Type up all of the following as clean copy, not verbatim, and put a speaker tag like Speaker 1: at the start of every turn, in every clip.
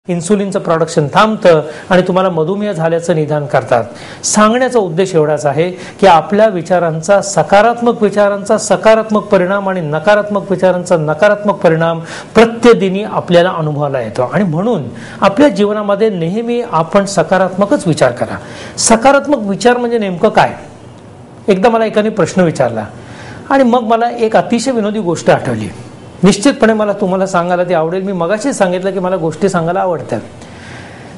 Speaker 1: इन्सुलिनचं production थांबतं आणि तुम्हाला मधुमेह झाल्याचं निदान करतात. सांगण्याचा उद्देश एवढाच आहे की आपल्या विचारांचा सकारात्मक परिणाम आणि नकारात्मक विचारांचा नकारात्मक परिणाम प्रत्येदिनी आपल्याला अनुभवाला येतो. आणि म्हणून आपल्या जीवनामध्ये नेहमी आपण सकारात्मकच विचार करा. सकारात्मक विचार म्हणजे नेमकं काय? एकदा मला एकाने प्रश्न विचारला आणि मग मला एक अतिशय विनोदी गोष्ट आठवली. निश्चितपणे मला तुम्हाला सांगायला ती आवडेल. मी मगाशी सांगितलं की मला गोष्टी सांगायला आवडतात.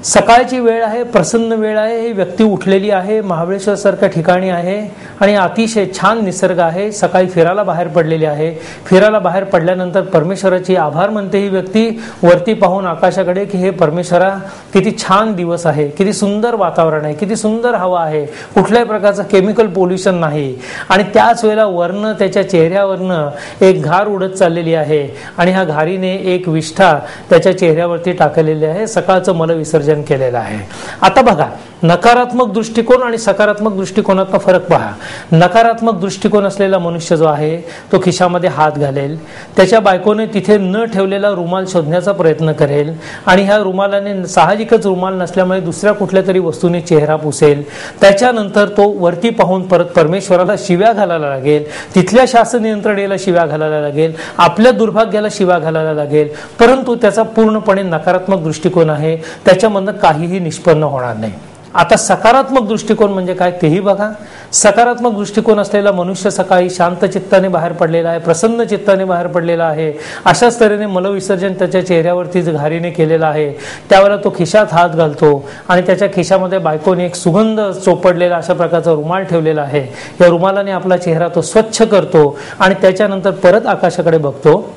Speaker 1: सकाळची वेळ आहे, प्रसन्न वेळ आहे. ही व्यक्ती उठलेली आहे, महाबळेश्वर सारख्या ठिकाणी आहे आणि अतिशय छान निसर्ग आहे. सकाळी फिरायला बाहेर पडलेली आहे. फिरायला बाहेर पडल्यानंतर परमेश्वराची आभार म्हणते ही व्यक्ती, वरती पाहून आकाशाकडे की हे परमेश्वरा किती छान दिवस आहे, किती सुंदर वातावरण आहे, किती सुंदर हवा आहे, कुठल्याही प्रकारचं केमिकल पोल्युशन नाही. आणि त्याच वेळेला वरनं त्याच्या चेहऱ्यावरनं एक घार उडत चाललेली आहे आणि ह्या घारीने एक विष्ठा त्याच्या चेहऱ्यावरती टाकलेली आहे. सकाळचं मलविसर्जन केलेलं आहे. आता बघा, नकारात्मक दृष्टिकोन आणि सकारात्मक दृष्टिकोनातला फरक पहा. नकारात्मक दृष्टिकोन असलेला मनुष्य जो आहे तो खिशामध्ये हात घालेल, त्याच्या बायकोने तिथे न ठेवलेला रुमाल शोधण्याचा प्रयत्न करेल आणि ह्या रुमालाने साहजिकच रुमाल नसल्यामुळे दुसऱ्या कुठल्या तरी वस्तूने चेहरा पुसेल. त्याच्यानंतर तो वरती पाहून परत परमेश्वराला शिव्या घालायला लागेल, तिथल्या शासन यंत्रणेला शिव्या घालायला लागेल, आपल्या दुर्भाग्याला शिव्या घालायला लागेल. परंतु त्याचा पूर्णपणे नकारात्मक दृष्टिकोन आहे, त्याच्यामधनं काहीही निष्पन्न होणार नाही. आता सकारात्मक दृष्टिकोन म्हणजे काय तेही बघा. सकारात्मक दृष्टिकोन असलेला मनुष्य सकाळी शांत चित्ताने बाहेर पडलेला आहे, प्रसन्न चित्ताने बाहेर पडलेला आहे. अशाच तऱ्हेने मलविसर्जन त्याच्या चेहऱ्यावरती घारीने केलेला आहे. त्यावेळेला तो खिशात हात घालतो आणि त्याच्या खिशामध्ये बायकोने एक सुगंध चोपडलेला अशा प्रकारचा रुमाल ठेवलेला आहे. या रुमालाने आपला चेहरा तो स्वच्छ करतो आणि त्याच्यानंतर परत आकाशाकडे बघतो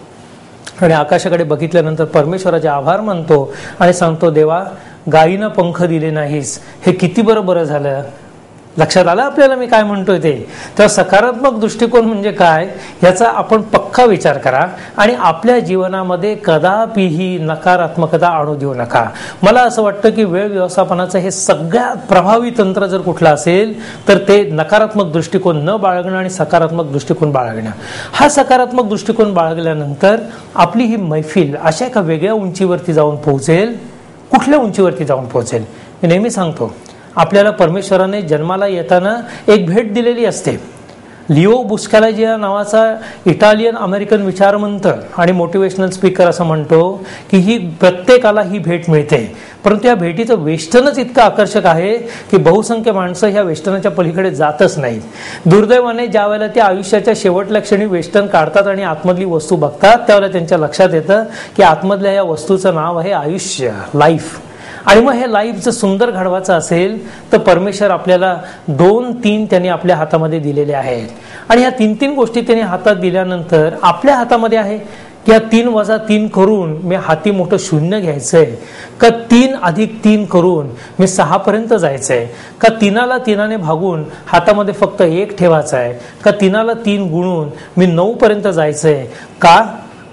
Speaker 1: आणि आकाशाकडे बघितल्यानंतर परमेश्वराचे आभार मानतो आणि सांगतो, देवा गायीनं पंख दिले नाहीस, हे किती बरं झालं. लक्षात आलं आपल्याला मी काय म्हणतोय ते? तर सकारात्मक दृष्टिकोन म्हणजे काय याचा आपण पक्का विचार करा आणि आपल्या जीवनामध्ये कदापिही नकारात्मकता आणू देऊ नका. मला असं वाटतं की वेळ व्यवस्थापनाचं हे सगळ्यात प्रभावी तंत्र जर कुठलं असेल तर ते नकारात्मक दृष्टिकोन न बाळगणं आणि सकारात्मक दृष्टिकोन बाळगणं. हा सकारात्मक दृष्टिकोन बाळगल्यानंतर आपली ही मैफिल अशा एका वेगळ्या उंचीवरती जाऊन पोहोचेल. कुठल्या उंचीवरती जाऊन पोहोचेल? मी नेहमी सांगतो, आपल्याला परमेश्वराने जन्माला येताना एक भेट दिलेली असते. लिओ बुस्कॅलाजी नावाचा इटालियन अमेरिकन विचारवंत आणि मोटिवेशनल स्पीकर असं म्हणतो की ही प्रत्येकाला ही भेट मिळते, परंतु या भेटीचं वेष्टनच इतकं आकर्षक आहे की बहुसंख्य माणसं ह्या वेष्टनाच्या पलीकडे जातच नाहीत. दुर्दैवाने ज्या वेळेला ते आयुष्याच्या शेवटल्या क्षणी वेष्टन काढतात आणि आतमधली वस्तू बघतात त्यावेळेला त्यांच्या लक्षात येतं की आतमधल्या या वस्तूचं नाव आहे आयुष्य, लाईफ. आणि मग हे लाईफ जर सुंदर घडवायचं असेल तर परमेश्वर आपल्याला 2-3 त्यांनी आपल्या हातामध्ये दिलेले आहेत आणि ह्या 3 गोष्टी त्यांनी हातात दिल्यानंतर आपल्या हातामध्ये आहे की या 3 वजा 3 करून मी हाती मोठं शून्य घ्यायचंय का 3 अधिक 3 करून मी 6 पर्यंत जायचंय का 3ला 3ने भागून हातामध्ये फक्त 1 ठेवायचा आहे का 3ला 3 गुणून मी 9 पर्यंत जायचंय. का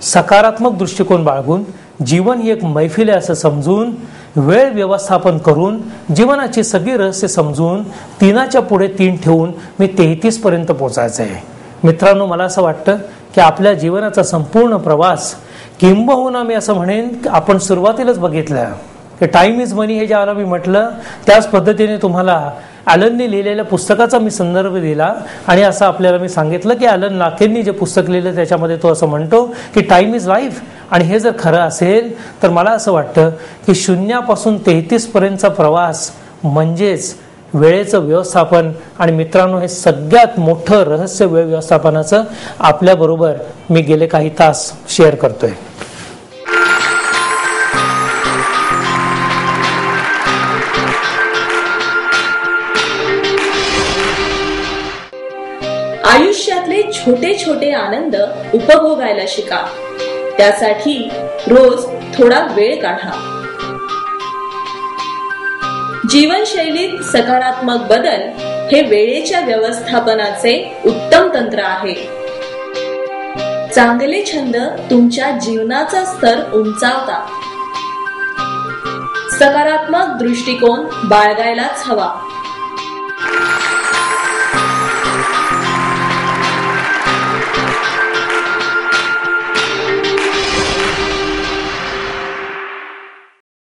Speaker 1: सकारात्मक दृष्टिकोन बाळगून जीवन ही एक मैफिल आहे असं समजून वेळ व्यवस्थापन करून जीवनाची सगळी रहस्य समजून 3च्या पुढे 3 ठेवून मी 33 पर्यंत पोहोचायचं आहे. मित्रांनो, मला असं वाटतं की आपल्या जीवनाचा संपूर्ण प्रवास किंबहुना मी असं म्हणेन आपण सुरुवातीलाच बघितलं की टाइम इज मनी हे ज्याला मी म्हटलं त्याच पद्धतीने तुम्हाला ॲलनने लिहिलेल्या पुस्तकाचा मी संदर्भ दिला आणि असं आपल्याला मी सांगितलं की ॲलन लाकेंनी जे पुस्तक लिहिलं त्याच्यामध्ये तो असं म्हणतो की टाइम इज लाईफ. आणि हे जर खरं असेल तर मला असं वाटतं की 0पासून 33 पर्यंतचा प्रवास म्हणजेच वेळेचं व्यवस्थापन. आणि मित्रांनो, हे सगळ्यात मोठं रहस्य वेळ व्यवस्थापनाचं आपल्याबरोबर मी गेले काही तास शेअर करतोय.
Speaker 2: आयुष्यातले छोटे छोटे आनंद उपभोगायला शिका. त्यासाठी रोज थोडा वेळ काढा. जीवनशैलीत सकारात्मक बदल हे वेळेच्या व्यवस्थापनाचे उत्तम तंत्र आहे. चांगले छंद तुमच्या जीवनाचा स्तर उंचावतात. सकारात्मक दृष्टिकोन बाळगायलाच हवा.